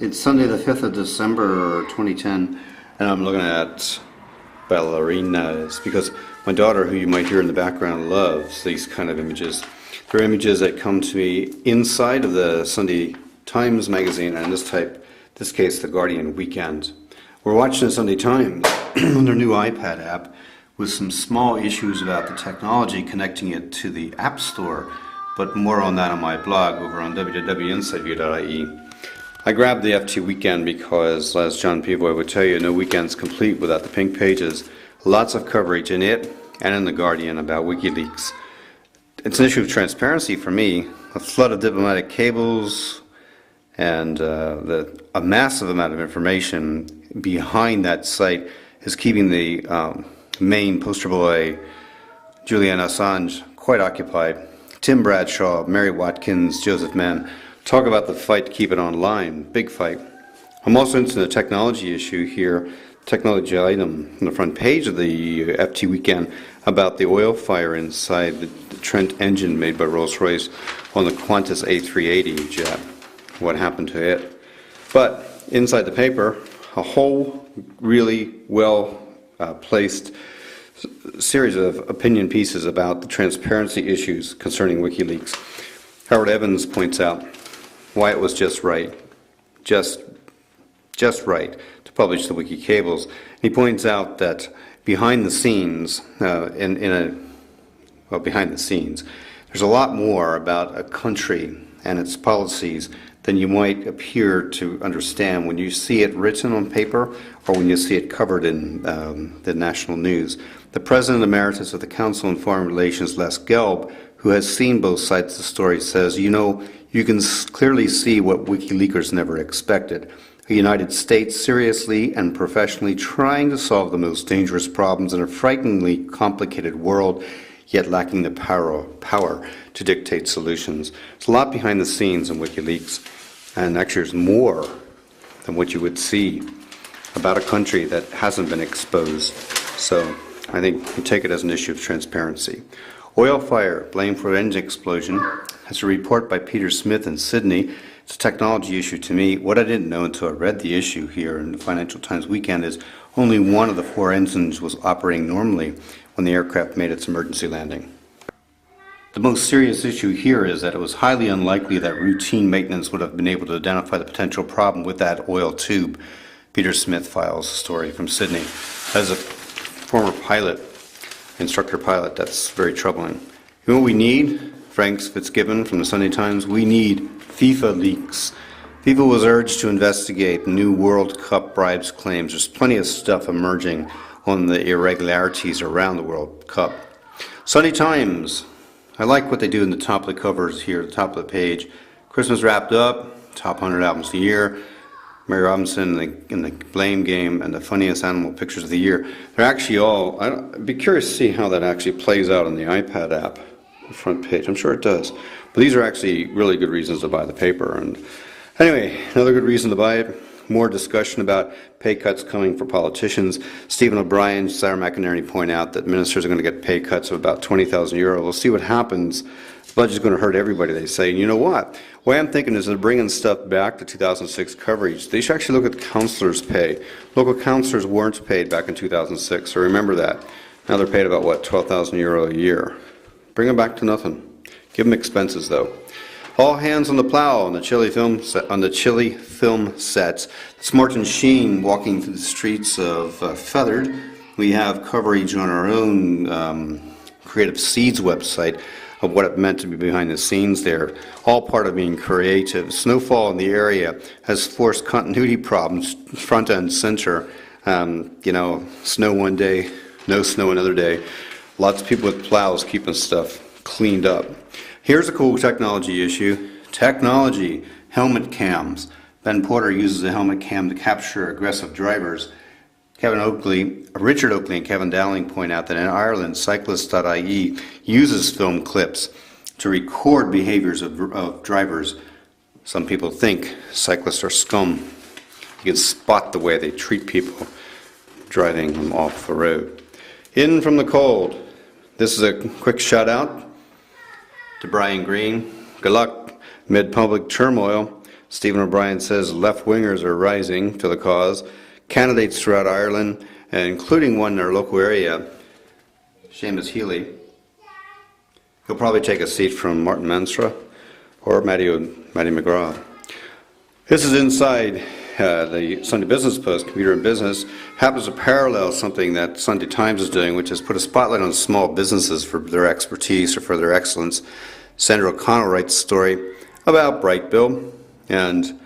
It's Sunday the 5th of December 2010, and I'm looking at ballerinas because my daughter, who you might hear in the background, loves these kind of images. They're images that come to me inside of the Sunday Times magazine, and in this case, the Guardian Weekend. We're watching the Sunday Times on their new iPad app with some small issues about the technology connecting it to the App Store, but more on that on my blog over on www.insideview.ie. I grabbed the FT Weekend because, as John Peavoy would tell you, no weekend's complete without the pink pages. Lots of coverage in it and in the Guardian about WikiLeaks. It's an issue of transparency for me. A flood of diplomatic cables and a massive amount of information behind that site is keeping the main poster boy, Julian Assange, quite occupied. Tim Bradshaw, Mary Watkins, Joseph Mann. Talk about the fight to keep it online. Big fight. I'm also into the technology issue here, technology item on the front page of the FT Weekend about the oil fire inside the Trent engine made by Rolls-Royce on the Qantas A380 jet. What happened to it? But inside the paper, a whole really well-placed series of opinion pieces about the transparency issues concerning WikiLeaks. Howard Evans points out why it was just right to publish the wiki cables. He points out that behind the scenes, behind the scenes, there's a lot more about a country and its policies than you might appear to understand when you see it written on paper or when you see it covered in the national news. The President Emeritus of the Council on Foreign Relations, Les Gelb, who has seen both sides of the story, says, you can clearly see what WikiLeakers never expected. A United States seriously and professionally trying to solve the most dangerous problems in a frighteningly complicated world, yet lacking the power to dictate solutions. There's a lot behind the scenes in WikiLeaks, and actually there's more than what you would see about a country that hasn't been exposed. So I think we take it as an issue of transparency. Oil fire, blamed for engine explosion. That's a report by Peter Smith in Sydney. It's a technology issue to me. What I didn't know until I read the issue here in the Financial Times Weekend is only one of the 4 engines was operating normally when the aircraft made its emergency landing. The most serious issue here is that it was highly unlikely that routine maintenance would have been able to identify the potential problem with that oil tube. Peter Smith files a story from Sydney. As a former pilot, instructor pilot, that's very troubling. You know what we need? Frank Fitzgibbon from the Sunday Times, we need FIFA leaks. FIFA was urged to investigate new World Cup bribes claims. There's plenty of stuff emerging on the irregularities around the World Cup. Sunday Times, I like what they do in the top of the covers here, the top of the page. Christmas wrapped up, top 100 albums of the year, Mary Robinson in the Blame Game, and the funniest animal pictures of the year. They're actually all, I'd be curious to see how that actually plays out on the iPad app, the front page. I'm sure it does. But these are actually really good reasons to buy the paper. And anyway, another good reason to buy it. More discussion about pay cuts coming for politicians. Stephen O'Brien, Sarah McInerney point out that ministers are going to get pay cuts of about €20,000. We'll see what happens. The budget's going to hurt everybody, they say. And you know what? What I'm thinking is they're bringing stuff back to 2006 coverage. They should actually look at councillors' pay. Local councillors weren't paid back in 2006, so remember that. Now they're paid about, what, €12,000 a year. Bring them back to nothing. Give them expenses, though. All hands on the plow on the Chile film sets. It's Martin Sheen walking through the streets of Feathered. We have coverage on our own Creative Seeds website of what it meant to be behind the scenes there. All part of being creative. Snowfall in the area has forced continuity problems front and center. Snow one day, no snow another day. Lots of people with plows keeping stuff cleaned up. Here's a cool technology issue. Technology, helmet cams. Ben Porter uses a helmet cam to capture aggressive drivers. Richard Oakley and Kevin Dowling point out that in Ireland, cyclist.ie uses film clips to record behaviors of drivers. Some people think cyclists are scum. You can spot the way they treat people driving them off the road. In from the cold. This is a quick shout out to Brian Greene. Good luck amid public turmoil. Stephen O'Brien says left-wingers are rising to the cause. Candidates throughout Ireland, including one in our local area, Seamus Healy. He'll probably take a seat from Martin Manstra or Matty McGrath. This is inside the Sunday Business Post, Computer and Business, happens to parallel something that Sunday Times is doing, which is put a spotlight on small businesses for their expertise or for their excellence. Senator O'Connell writes a story about Brightbill and,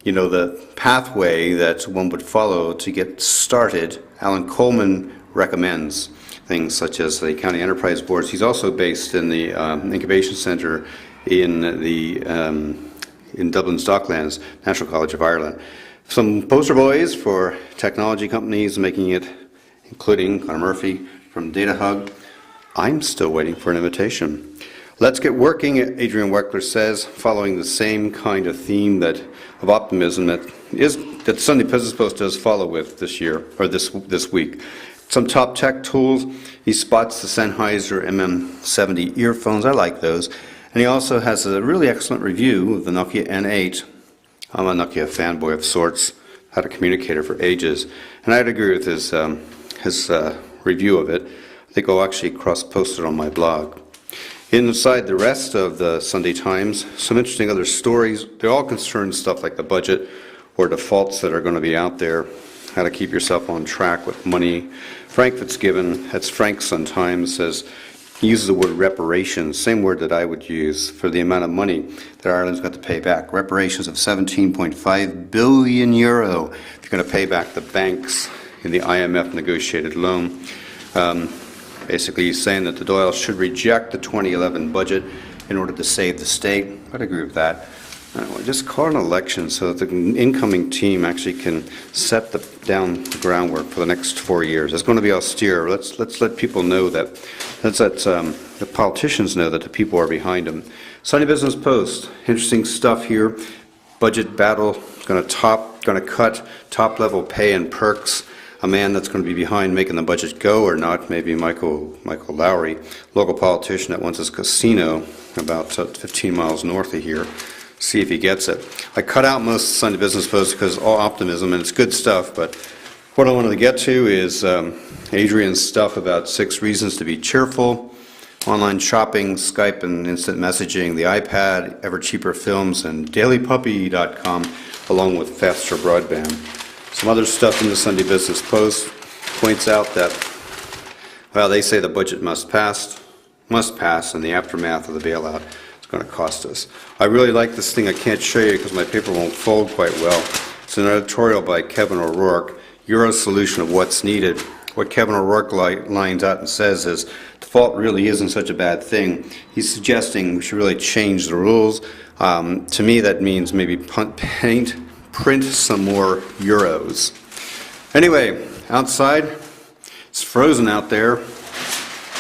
you know, the pathway that one would follow to get started. Alan Coleman recommends things such as the county enterprise boards. He's also based in the incubation centre in Dublin's Docklands, National College of Ireland. Some poster boys for technology companies making it, including Conor Murphy from DataHug. I'm still waiting for an invitation. Let's get working, Adrian Weckler says, following the same kind of theme of optimism that Sunday Business Post does follow with this year, or this week. Some top tech tools. He spots the Sennheiser MM70 earphones. I like those. And he also has a really excellent review of the Nokia N8. I'm a Nokia fanboy of sorts. Had a communicator for ages. And I'd agree with his review of it. I think I'll actually cross-post it on my blog. Inside the rest of the Sunday Times, some interesting other stories. They all concern stuff like the budget or defaults that are going to be out there, how to keep yourself on track with money. Frank Fitzgibbon, that's Frank's Sun-Times, says, he uses the word reparations, same word that I would use for the amount of money that Ireland's got to pay back. Reparations of 17.5 billion euro if you're going to pay back the banks in the IMF negotiated loan. Basically, he's saying that the Dáil should reject the 2011 budget in order to save the state. I'd agree with that. Just call an election so that the incoming team actually can set down the groundwork for the next 4 years. It's going to be austere. Let's let people know that. Let's let the politicians know that the people are behind them. Sunday Business Post, interesting stuff here. Budget battle, going to cut top-level pay and perks. A man that's going to be behind making the budget go or not, maybe Michael Lowry, local politician that wants his casino about 15 miles north of here. See if he gets it. I cut out most of Sunday Business Post because it's all optimism and it's good stuff, but what I wanted to get to is Adrian's stuff about 6 reasons to be cheerful, online shopping, Skype and instant messaging, the iPad, ever cheaper films, and dailypuppy.com, along with faster broadband. Some other stuff in the Sunday Business Post points out that, well, they say the budget must pass in the aftermath of the bailout. It's going to cost us. I really like this thing. I can't show you because my paper won't fold quite well. It's an editorial by Kevin O'Rourke, Euro's solution of what's needed. What Kevin O'Rourke lines out and says is default really isn't such a bad thing. He's suggesting we should really change the rules. To me, that means maybe print some more euros. Anyway, outside, it's frozen out there.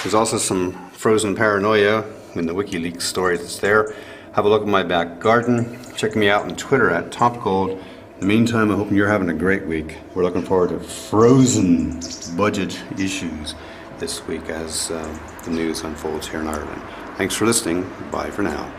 There's also some frozen paranoia in the WikiLeaks story that's there. Have a look at my back garden. Check me out on Twitter at topgold. In the meantime, I hope you're having a great week. We're looking forward to frozen budget issues this week as the news unfolds here in Ireland. Thanks for listening. Bye for now.